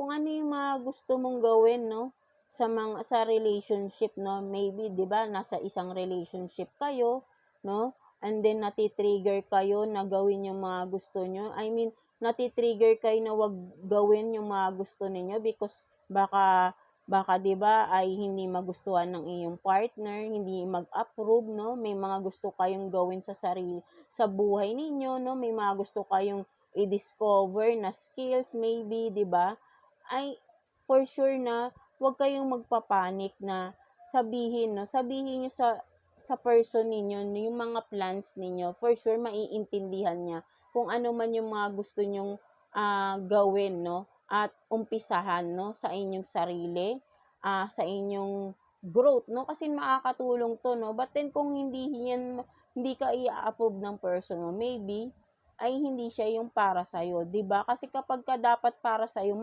kung ano yung mga gusto mong gawin, no? Sa relationship, no? Maybe, 'di ba, nasa isang relationship kayo, no? And then nati-trigger kayo na gawin yung mga gusto nyo. I mean, nati-trigger kayo na wag gawin yung mga gusto ninyo because baka 'di ba ay hindi magustuhan ng iyong partner, hindi mag-approve, no? May mga gusto kayong gawin sa buhay ninyo, no? May mga gusto kayong i-discover na skills maybe, 'di ba? Ay for sure na wag kayong magpapanik na sabihin niyo sa person ninyo yung mga plans ninyo. For sure maiintindihan niya kung ano man yung mga gusto nyong gawin, no? At umpisahan, no, sa inyong sarili, sa inyong growth, no? Kasi makakatulong 'to, no? But then kung hindi ka i-approve ng person mo, maybe ay hindi siya yung para sa'yo, 'di ba? Kasi kapag ka dapat para sa'yo,